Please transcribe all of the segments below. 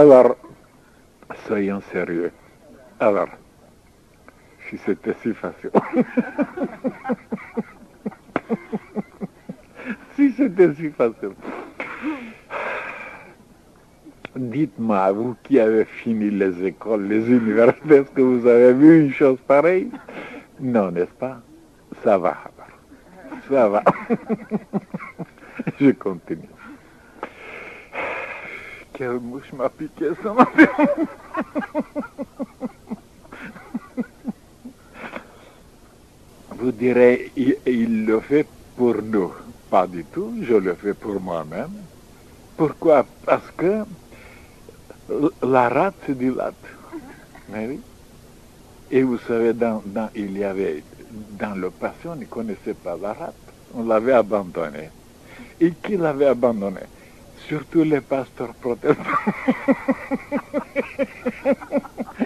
Alors, soyons sérieux. Alors, si c'était si facile. Si c'était si facile. Dites-moi, vous qui avez fini les écoles, les universités, est-ce que vous avez vu une chose pareille? Non, n'est-ce pas? Ça va, ça va. Je continue. Quelle mouche m'a piqué ce matin? Vous direz, il le fait pour nous. Pas du tout, je le fais pour moi-même. Pourquoi? Parce que la rate se dilate. Mais oui. Et vous savez, il y avait, dans le passé, on ne connaissait pas la rate. On l'avait abandonnée. Et qui l'avait abandonnée? Surtout les pasteurs protestants.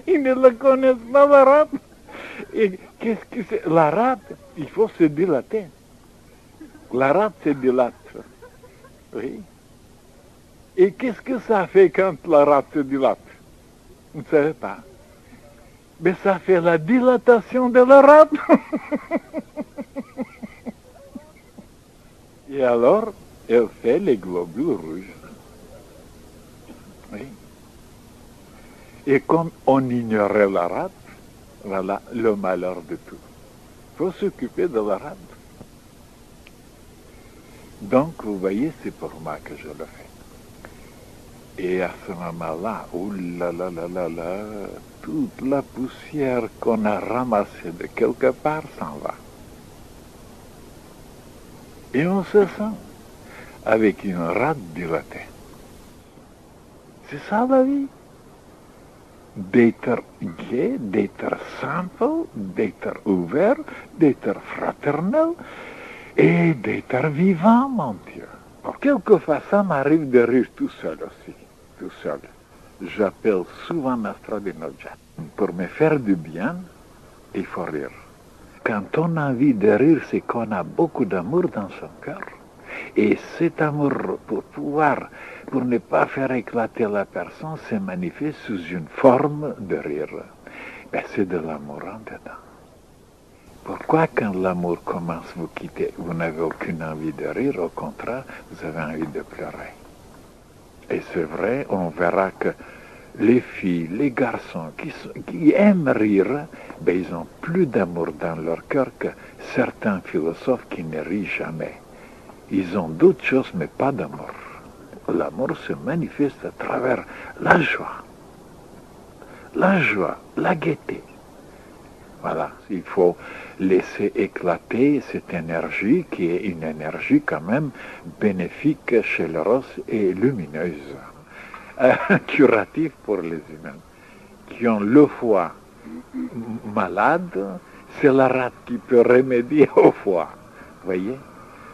Ils ne le connaissent pas, la rate. Et qu'est-ce que c'est? La rate, il faut se dilater. La rate se dilate. Oui. Et qu'est-ce que ça fait quand la rate se dilate? Vous ne savez pas. Mais ça fait la dilatation de la rate. Et alors, elle fait les globules rouges. Oui. Et comme on ignorait la rate, voilà le malheur de tout. Il faut s'occuper de la rate. Donc, vous voyez, c'est pour moi que je le fais. Et à ce moment-là, oh là là là là là, toute la poussière qu'on a ramassée de quelque part s'en va. Et on se sent avec une rate dilatée. C'est ça la vie. D'être gai, d'être simple, d'être ouvert, d'être fraternel et d'être vivant, mon Dieu. Alors, quelquefois, ça m'arrive de rire tout seul aussi, tout seul. J'appelle souvent Nostradinogja. Pour me faire du bien, il faut rire. Quand on a envie de rire, c'est qu'on a beaucoup d'amour dans son cœur. Et cet amour, pour ne pas faire éclater la personne, se manifeste sous une forme de rire. Ben, c'est de l'amour en dedans. Pourquoi quand l'amour commence à vous quitter, vous n'avez aucune envie de rire, au contraire, vous avez envie de pleurer. Et c'est vrai, on verra que les filles, les garçons qui aiment rire, ben, ils ont plus d'amour dans leur cœur que certains philosophes qui ne rient jamais. Ils ont d'autres choses, mais pas d'amour. L'amour se manifeste à travers la joie, la gaieté. Voilà, il faut laisser éclater cette énergie qui est une énergie quand même bénéfique, chaleureuse et lumineuse. Curative pour les humains qui ont le foie malade, c'est la rate qui peut remédier au foie. Voyez?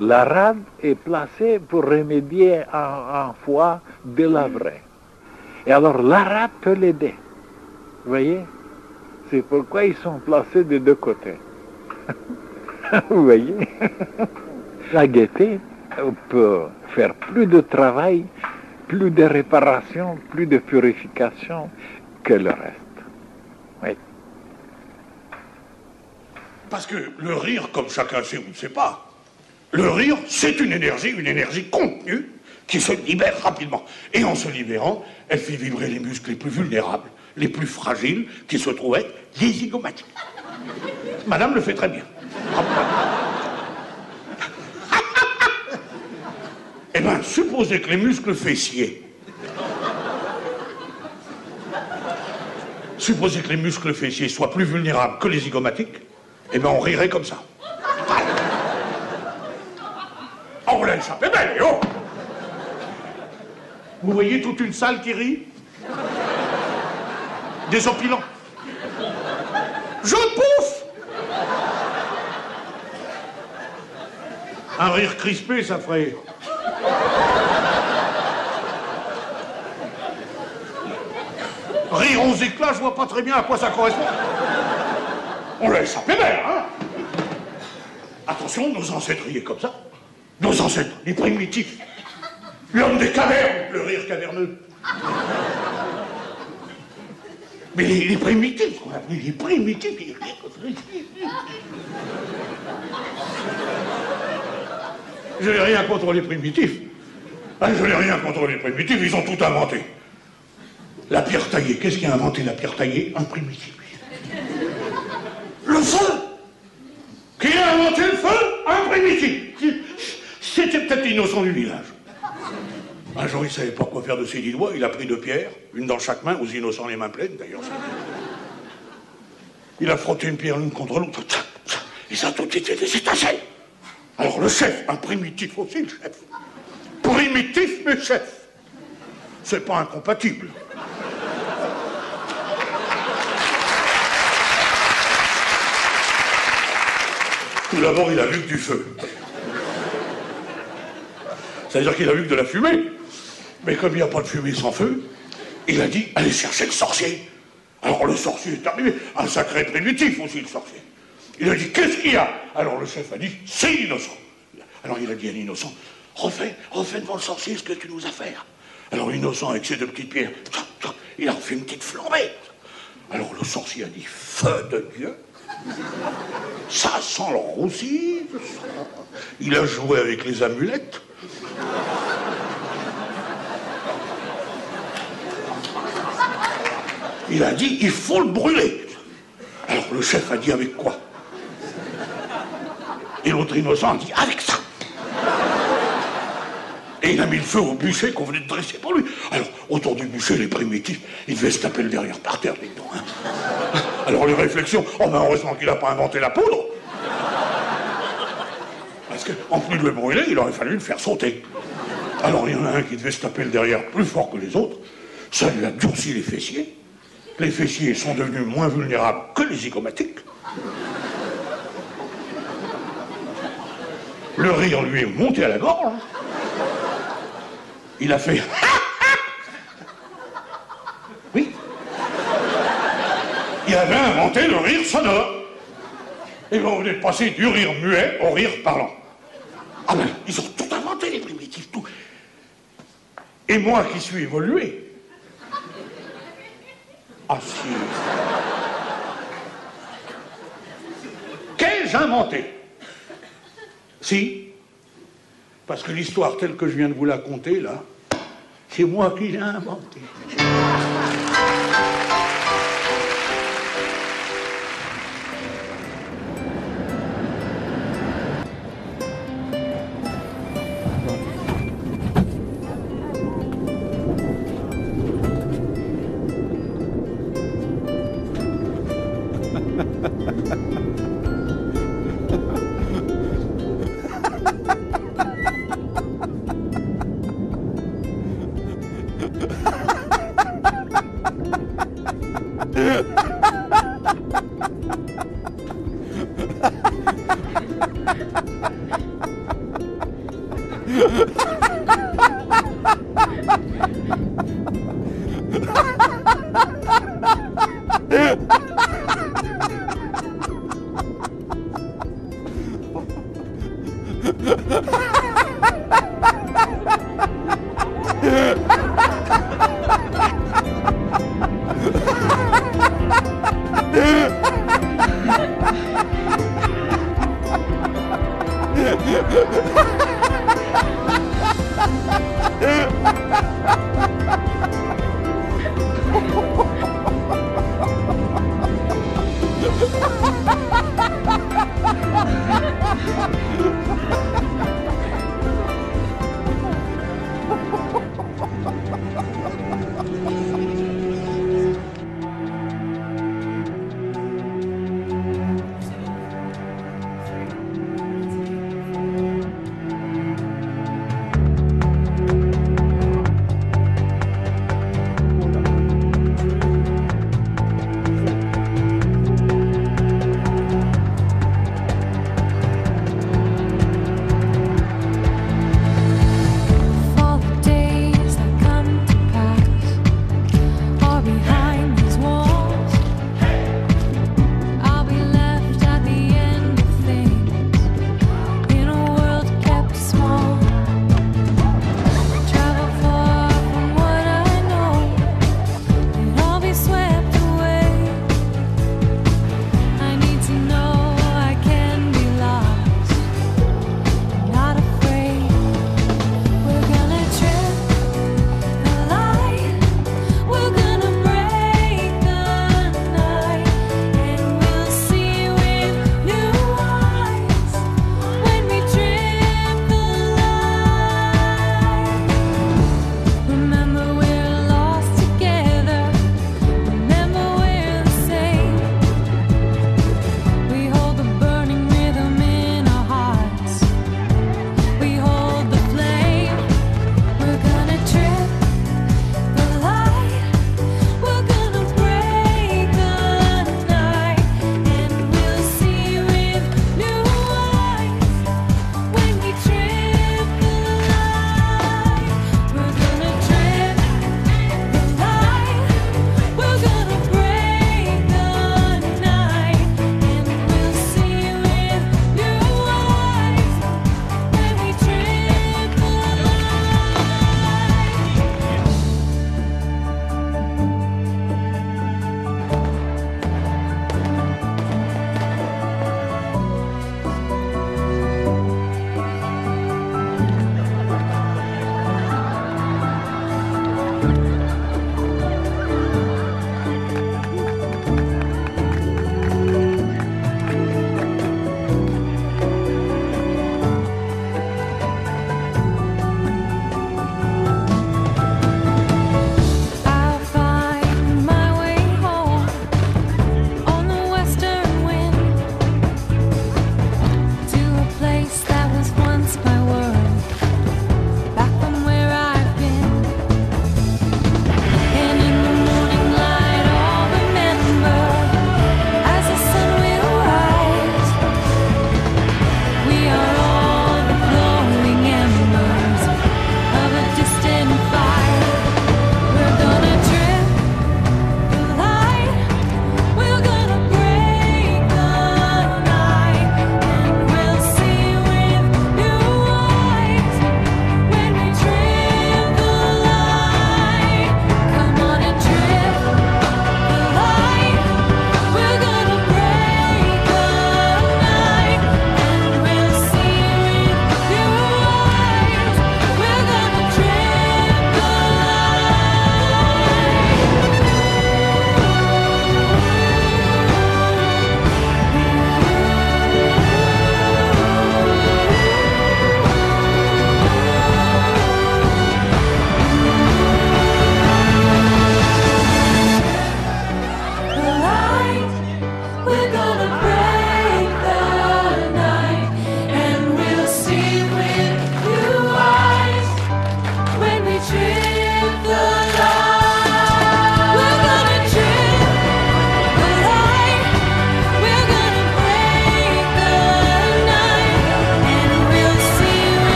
La rate est placée pour remédier à un foie délabré. Et alors la rate peut l'aider. Voyez? C'est pourquoi ils sont placés des deux côtés. Vous voyez? La gaieté peut faire plus de travail, plus de réparation, plus de purification que le reste. Oui. Parce que le rire, comme chacun sait ou ne sait pas, le rire, c'est une énergie contenue qui se libère rapidement. Et en se libérant, elle fait vibrer les muscles les plus vulnérables, les plus fragiles, qui se trouvent être les zygomatiques. Madame le fait très bien. Eh bien, supposez que les muscles fessiers... soient plus vulnérables que les zygomatiques, eh bien, on rirait comme ça. Oh, vous l'avez échappé belle, oh! Vous voyez toute une salle qui rit? Désopilants. Je pouffe! Un rire crispé, ça ferait... Rire aux éclats, je vois pas très bien à quoi ça correspond. On l'a échappé belle, hein? Attention, nos ancêtres riaient comme ça. Nos ancêtres, les primitifs. L'homme des cavernes, le rire caverneux. Mais les primitifs, qu'on appelle les primitifs, je n'ai rien contre les primitifs. Ah, je n'ai rien contre les primitifs, ils ont tout inventé. La pierre taillée, qu'est-ce qui a inventé la pierre taillée? Un primitif. Le feu! Qui a inventé le feu? Un primitif. C'était peut-être l'innocent du village. Un jour, il ne savait pas quoi faire de ses 10 doigts, il a pris 2 pierres, une dans chaque main, aux innocents les mains pleines d'ailleurs. Il a frotté une pierre l'une contre l'autre, et ça a tout été des étincelles. Alors le chef, un primitif aussi, le chef. Primitif, mais chef. C'est pas incompatible. Tout d'abord, il a vu que du feu. C'est-à-dire qu'il a vu que de la fumée. Mais comme il n'y a pas de fumée sans feu, il a dit, allez chercher le sorcier. Alors le sorcier est arrivé, un sacré primitif aussi, le sorcier. Il a dit, qu'est-ce qu'il y a? Alors le chef a dit, c'est l'innocent. Alors il a dit à l'innocent, refais devant le sorcier ce que tu nous as fait. Alors l'innocent, avec ses 2 petites pierres, il a refait une petite flambée. Alors le sorcier a dit, feu de Dieu, ça sent le roussi. Il a joué avec les amulettes. Il a dit, il faut le brûler. Alors le chef a dit, avec quoi? Et l'autre innocent a dit, avec ça. Et il a mis le feu au bûcher qu'on venait de dresser pour lui. Alors, autour du bûcher, les primitifs, ils devaient se taper le derrière par terre, dites donc. Hein. Alors les réflexions, oh ben heureusement qu'il n'a pas inventé la poudre. Parce qu'en plus de le brûler, il aurait fallu le faire sauter. Alors il y en a un qui devait se taper le derrière plus fort que les autres. Ça lui a durci les fessiers. Les fessiers sont devenus moins vulnérables que les zygomatiques. Le rire lui est monté à la gorge. Il a fait... Oui. Il avait inventé le rire sonore. Et on venait de passer du rire muet au rire parlant. Ah ben, ils ont tout inventé, les primitifs, tout. Et moi qui suis évolué... Ah si... Qu'ai-je inventé? Si, parce que l'histoire telle que je viens de vous la conter, là, c'est moi qui l'ai inventée. Ha